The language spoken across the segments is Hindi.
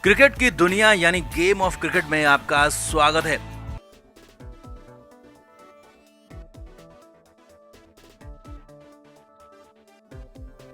क्रिकेट की दुनिया यानी गेम ऑफ क्रिकेट में आपका स्वागत है।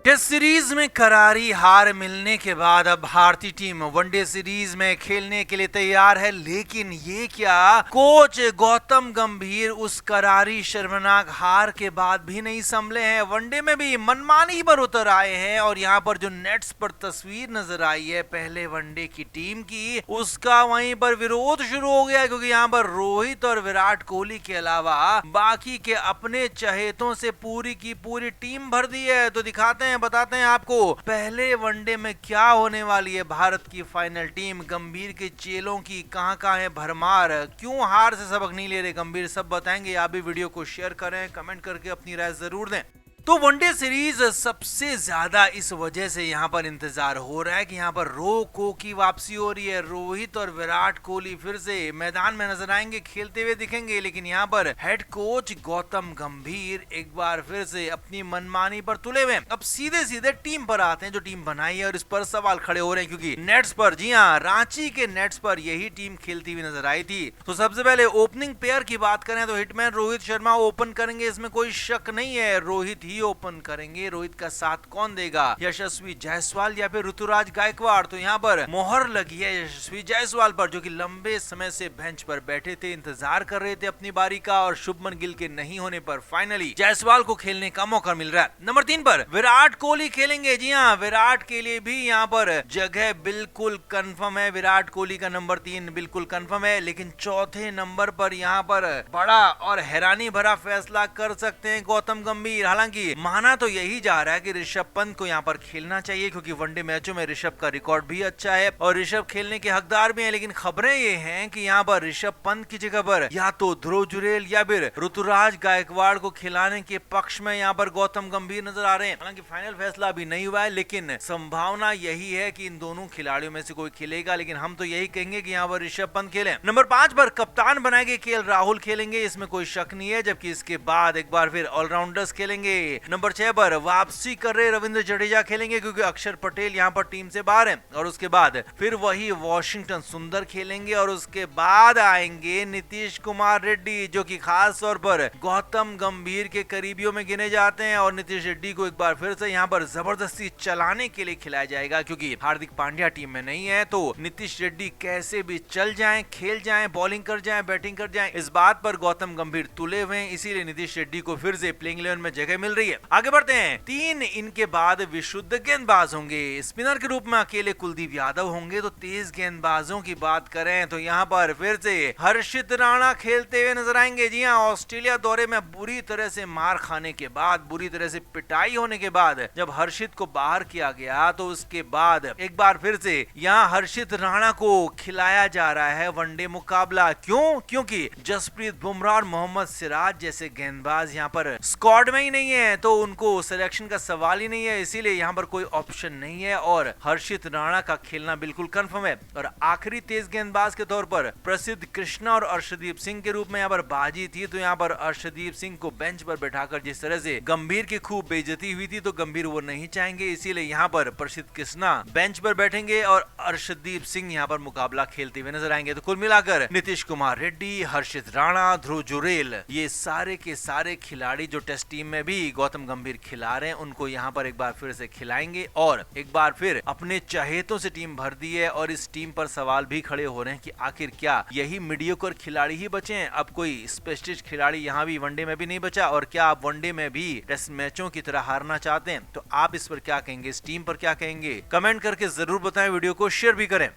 टेस्ट सीरीज में करारी हार मिलने के बाद अब भारतीय टीम वनडे सीरीज में खेलने के लिए तैयार है, लेकिन ये क्या, कोच गौतम गंभीर उस करारी शर्मनाक हार के बाद भी नहीं संभले हैं। वनडे में भी मनमानी पर उतर आए हैं और यहाँ पर जो नेट्स पर तस्वीर नजर आई है पहले वनडे की टीम की, उसका वहीं पर विरोध शुरू हो गया, क्योंकि यहाँ पर रोहित और विराट कोहली के अलावा बाकी के अपने चहेतों से पूरी की पूरी टीम भर दी है। तो दिखाते हैं, बताते हैं आपको पहले वनडे में क्या होने वाली है भारत की फाइनल टीम। गंभीर के चेलों की कहां कहां है भरमार, क्यों हार से सबक नहीं ले रहे गंभीर, सब बताएंगे। आप भी वीडियो को शेयर करें, कमेंट करके अपनी राय जरूर दें। तो वनडे सीरीज सबसे ज्यादा इस वजह से यहाँ पर इंतजार हो रहा है कि यहाँ पर रोको की वापसी हो रही है। रोहित और विराट कोहली फिर से मैदान में नजर आएंगे, खेलते हुए दिखेंगे, लेकिन यहाँ पर हेड कोच गौतम गंभीर एक बार फिर से अपनी मनमानी पर तुले हुए। अब सीधे सीधे टीम पर आते हैं, जो टीम बनाई है, और इस पर सवाल खड़े हो रहे हैं, क्योंकि नेट्स पर, जी हाँ, रांची के नेट्स पर यही टीम खेलती हुई नजर आई थी। तो सबसे पहले ओपनिंग पेयर की बात करें तो हिटमैन रोहित शर्मा ओपन करेंगे, इसमें कोई शक नहीं है। रोहित ही ओपन करेंगे। रोहित का साथ कौन देगा, यशस्वी जायसवाल या फिर ऋतुराज गायकवाड़? तो यहाँ पर मोहर लगी है यशस्वी जायसवाल पर, जो कि लंबे समय से बेंच पर बैठे थे, इंतजार कर रहे थे अपनी बारी का, और शुभमन गिल के नहीं होने पर फाइनली जायसवाल को खेलने का मौका मिल रहा है। नंबर 3 पर विराट कोहली खेलेंगे। जी हाँ, विराट के लिए भी यहाँ पर जगह बिल्कुल कंफर्म है। विराट कोहली का नंबर 3 बिल्कुल कंफर्म है, लेकिन चौथे नंबर पर यहाँ पर बड़ा और हैरानी भरा फैसला कर सकते हैं गौतम गंभीर। हालांकि माना तो यही जा रहा है कि ऋषभ पंत को यहाँ पर खेलना चाहिए, क्योंकि वनडे मैचों में ऋषभ का रिकॉर्ड भी अच्छा है और ऋषभ खेलने के हकदार भी हैं। लेकिन खबरें ये हैं कि यहाँ पर ऋषभ पंत की जगह पर या तो ध्रुव जुरेल या फिर ऋतुराज गायकवाड़ को खिलाने के पक्ष में यहाँ पर गौतम गंभीर नजर आ रहे हैं। हालांकि फाइनल फैसला अभी नहीं हुआ है, लेकिन संभावना यही है कि इन दोनों खिलाड़ियों में से कोई खेलेगा, लेकिन हम तो यही कहेंगे कि यहाँ पर ऋषभ पंत खेले। नंबर 5 पर कप्तान बनाएंगे केएल राहुल खेलेंगे, इसमें कोई शक नहीं है, जबकि इसके बाद एक बार फिर ऑलराउंडर्स खेलेंगे। नंबर 6 पर वापसी कर रहे रविंद्र जडेजा खेलेंगे, क्योंकि अक्षर पटेल यहाँ पर टीम से बाहर है। और उसके बाद फिर वही वॉशिंगटन सुंदर खेलेंगे, और उसके बाद आएंगे नीतीश कुमार रेड्डी, जो कि खास तौर पर गौतम गंभीर के करीबियों में गिने जाते हैं। और नीतीश रेड्डी को एक बार फिर से यहाँ पर जबरदस्ती चलाने के लिए खिलाया जाएगा, क्योंकि हार्दिक पांड्या टीम में नहीं है। तो नीतीश रेड्डी कैसे भी चल जाएं, खेल जाएं, बॉलिंग कर जाएं, बैटिंग कर जाएं, इस बात पर गौतम गंभीर तुले हुए हैं। इसीलिए नीतीश रेड्डी को फिर से प्लेइंग 11 में जगह मिल रही है। आगे बढ़ते हैं। 3 इनके बाद विशुद्ध गेंदबाज होंगे। स्पिनर के रूप में अकेले कुलदीप यादव होंगे। तो तेज गेंदबाजों की बात करें तो यहाँ पर फिर से हर्षित राणा खेलते हुए नजर आएंगे। जी हाँ, ऑस्ट्रेलिया दौरे में बुरी तरह से मार खाने के बाद, बुरी तरह से पिटाई होने के बाद जब हर्षित को बाहर किया गया, तो उसके बाद एक बार फिर से यहाँ हर्षित राणा को खिलाया जा रहा है वनडे मुकाबला। क्यों? क्योंकि जसप्रीत बुमराह और मोहम्मद सिराज जैसे गेंदबाज यहाँ पर स्क्वाड में ही नहीं है, तो उनको सिलेक्शन का सवाल ही नहीं है, इसीलिए यहाँ पर कोई ऑप्शन नहीं है और हर्षित राणा का खेलना बिल्कुल कंफर्म है। और आखिरी तेज गेंदबाज के तौर पर प्रसिद्ध कृष्णा और अर्शदीप सिंह के रूप में यहाँ पर बाजी थी। तो यहाँ पर अर्शदीप सिंह को बेंच पर बैठाकर जिस तरह से गंभीर की खूब बेइज्जती हुई थी, तो गंभीर वो नहीं चाहेंगे, इसीलिए यहाँ पर प्रसिद्ध कृष्णा बेंच पर बैठेंगे और अर्शदीप सिंह यहाँ पर मुकाबला खेलते हुए नजर आएंगे। तो कुल मिलाकर नीतीश कुमार रेड्डी, हर्षित राणा, ध्रुव जुरेल, ये सारे के सारे खिलाड़ी जो टेस्ट टीम में भी गौतम गंभीर खिला रहे हैं, उनको यहाँ पर एक बार फिर से खिलाएंगे और एक बार फिर अपने चहेतों से टीम भर दी है। और इस टीम पर सवाल भी खड़े हो रहे हैं कि आखिर क्या यही मीडियोकर खिलाड़ी ही बचे हैं? अब कोई स्पेशलिस्ट खिलाड़ी यहाँ भी वनडे में भी नहीं बचा, और क्या आप वनडे में भी टेस्ट मैचों की तरह हारना चाहते हैं? तो आप इस पर क्या कहेंगे, इस टीम पर क्या कहेंगे, कमेंट करके जरूर बताएं, वीडियो को शेयर भी करें।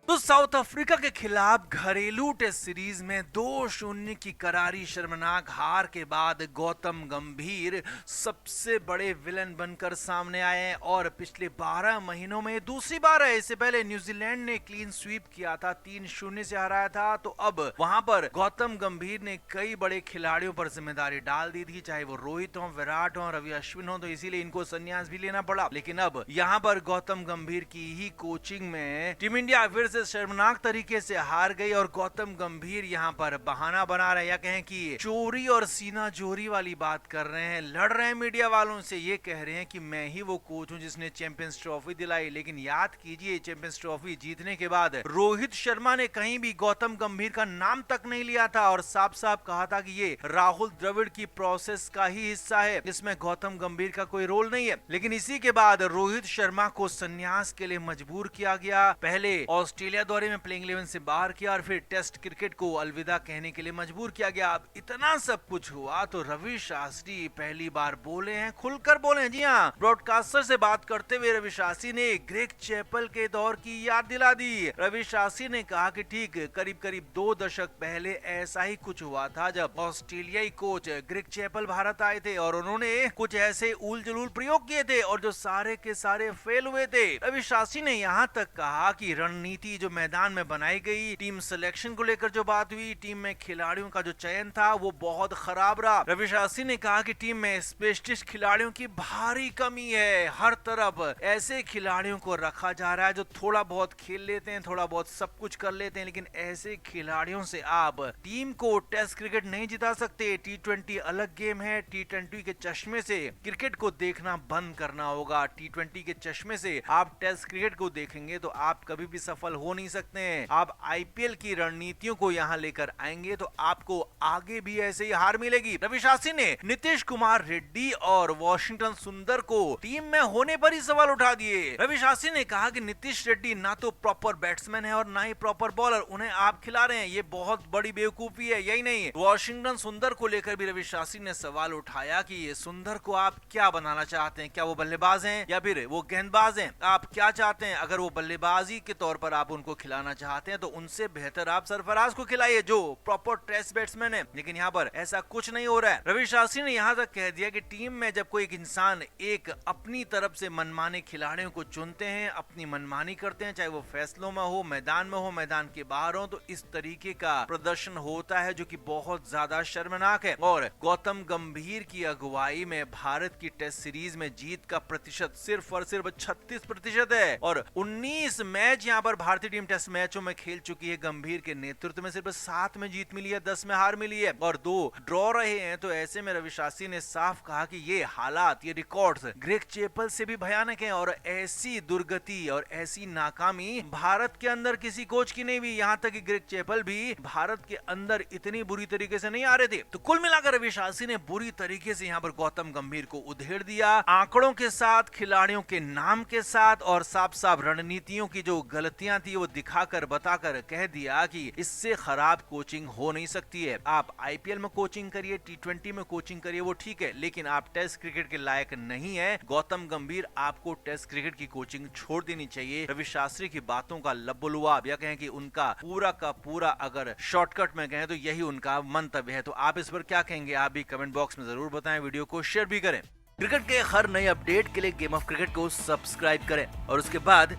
तो साउथ अफ्रीका के खिलाफ घरेलू टेस्ट सीरीज में 2-0 की करारी शर्मनाक हार के बाद गौतम गंभीर सबसे बड़े विलन बनकर सामने आए हैं और पिछले 12 महीनों में दूसरी बार है। इससे पहले न्यूजीलैंड ने क्लीन स्वीप किया था, 3-0 से हराया था। तो अब वहां पर गौतम गंभीर ने कई बड़े खिलाड़ियों पर जिम्मेदारी डाल दी थी, चाहे वो रोहित हो, विराट हो, रवि अश्विन हो, तो इसीलिए इनको संन्यास भी लेना पड़ा। लेकिन अब यहाँ पर गौतम गंभीर की ही कोचिंग में टीम इंडिया फिर से शर्मनाक तरीके से हार गई और गौतम गंभीर यहाँ पर बहाना बना रहे हैं या कहें कि चोरी और सीना जोरी वाली बात कर रहे हैं, लड़ रहे हैं मीडिया वालों से, ये कह रहे हैं कि मैं ही वो कोच हूँ जिसने चैंपियंस ट्रॉफी दिलाई। लेकिन याद कीजिए चैंपियंस ट्रॉफी जीतने के बाद रोहित शर्मा ने कहीं भी गौतम गंभीर का नाम तक नहीं लिया था और साफ साफ कहा था कि ये राहुल द्रविड़ की प्रोसेस का ही हिस्सा है, इसमें गौतम गंभीर का कोई रोल नहीं है। लेकिन इसी के बाद रोहित शर्मा को संन्यास के लिए मजबूर किया गया। पहले ऑस्ट्रेलिया दौरे में प्लेइंग 11 से बाहर किया और फिर टेस्ट क्रिकेट को अलविदा कहने के लिए मजबूर किया गया। अब इतना सब कुछ हुआ तो रवि शास्त्री पहली बार बोले हैं, खुलकर बोले हैं। जी हाँ, ब्रॉडकास्टर से बात करते हुए रवि शास्त्री ने ग्रेग चैपल के दौर की याद दिला दी। रवि शास्त्री ने कहा कि ठीक करीब करीब 2 दशक पहले ऐसा ही कुछ हुआ था जब ऑस्ट्रेलियाई कोच ग्रेग चैपल भारत आए थे और उन्होंने कुछ ऐसे उल जलूल प्रयोग किए थे और जो सारे के सारे फेल हुए थे। रवि शास्त्री ने यहाँ तक कहा कि रणनीति जो मैदान में बनाई गई, टीम सिलेक्शन को लेकर जो बात हुई, टीम में खिलाड़ियों का जो चयन था वो बहुत खराब रहा। रवि शास्त्री ने कहा कि टीम में स्पेशलिस्ट खिलाड़ियों की भारी कमी है, हर तरफ ऐसे खिलाड़ियों को रखा जा रहा है जो थोड़ा बहुत खेल लेते हैं, थोड़ा बहुत सब कुछ कर लेते हैं, लेकिन ऐसे खिलाड़ियों से आप टीम को टेस्ट क्रिकेट नहीं जिता सकते। T20 अलग गेम है, T20 के चश्मे से क्रिकेट को देखना बंद करना होगा। T20 के चश्मे से आप टेस्ट क्रिकेट को देखेंगे तो आप कभी भी सफल हो नहीं सकते हैं। आप IPL की रणनीतियों को यहाँ लेकर आएंगे तो आपको आगे भी ऐसे ही हार मिलेगी। रवि शास्त्री ने नीतीश कुमार रेड्डी और वॉशिंगटन सुंदर को टीम में होने पर ही सवाल उठा दिए। रवि शास्त्री ने कहा कि नीतीश रेड्डी ना तो प्रॉपर बैट्समैन है और ना ही प्रॉपर बॉलर, उन्हें आप खिला रहे हैं, ये बहुत बड़ी बेवकूफी है। यही नहीं, वॉशिंगटन सुंदर को लेकर भी रवि शास्त्री ने सवाल उठाया कि ये सुंदर को आप क्या बनाना चाहते हैं, क्या वो बल्लेबाज हैं या फिर वो गेंदबाज हैं, आप क्या चाहते हैं? अगर वो बल्लेबाजी के तौर पर आप उनको खिलाना चाहते हैं तो उनसे बेहतर आप सरफराज को खिलाइए जो प्रॉपर टेस्ट बैट्समैन है। लेकिन यहाँ पर ऐसा कुछ नहीं हो रहा है। रवि शास्त्री ने यहाँ तक कह दिया कि टीम में जब कोई एक इंसान एक अपनी तरफ से मनमाने खिलाड़ियों को चुनते हैं, अपनी मनमानी करते हैं, चाहे वो फैसलों में हो, मैदान के बाहर हो, तो इस तरीके का प्रदर्शन होता है जो कि बहुत ज्यादा शर्मनाक है। और गौतम गंभीर की अगुवाई में भारत की टेस्ट सीरीज में जीत का प्रतिशत सिर्फ और सिर्फ 36% है और 19 मैच यहाँ पर भारतीय टीम टेस्ट मैचों में खेल चुकी है। गंभीर के नेतृत्व में सिर्फ 7 में जीत मिली है, 10 में हार मिली है और 2 ड्रॉ रहे हैं। तो ऐसे में रवि शास्त्री ने साफ कहा कि ये हालात, ये रिकॉर्ड्स ग्रेग चैपल से भी भयानक हैं और ऐसी दुर्गति और ऐसी नाकामी भारत के अंदर किसी कोच की नहीं हुई। यहाँ तक कि ग्रेग चैपल भी भारत के अंदर इतनी बुरी तरीके से नहीं आ रहे थे। तो कुल मिलाकर रवि शास्त्री ने बुरी तरीके से यहाँ पर गौतम गंभीर को उधेड़ दिया, आंकड़ों के साथ, खिलाड़ियों के नाम के साथ और साफ साफ रणनीतियों की जो गलतियां थी वो दिखाकर बताकर कह दिया कि इससे खराब कोचिंग हो नहीं सकती है। आप IPL में कोचिंग करिए, T20 में कोचिंग करिए, वो ठीक है, लेकिन आप टेस्ट क्रिकेट के लायक नहीं है। गौतम गंभीर, आपको टेस्ट क्रिकेट की कोचिंग छोड़ देनी चाहिए। रवि शास्त्री की बातों का लबोलुआब या कहें कि उनका पूरा का पूरा अगर शॉर्टकट में कहें तो यही उनका मंतव्य है। तो आप इस पर क्या कहेंगे? आप भी कमेंट बॉक्स में जरूर बताएं, वीडियो को शेयर भी करें। क्रिकेट के हर नए अपडेट के लिए गेम ऑफ क्रिकेट को सब्सक्राइब करें और उसके बाद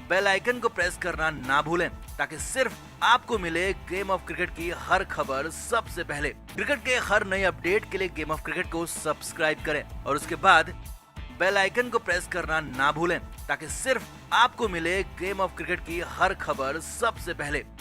बेल आइकन को प्रेस करना ना भूलें ताकि सिर्फ आपको मिले गेम ऑफ क्रिकेट की हर खबर सबसे पहले। क्रिकेट के हर नए अपडेट के लिए गेम ऑफ क्रिकेट को सब्सक्राइब करें और उसके बाद बेल आइकन को प्रेस करना ना भूलें ताकि सिर्फ आपको मिले गेम ऑफ क्रिकेट की हर खबर सबसे पहले।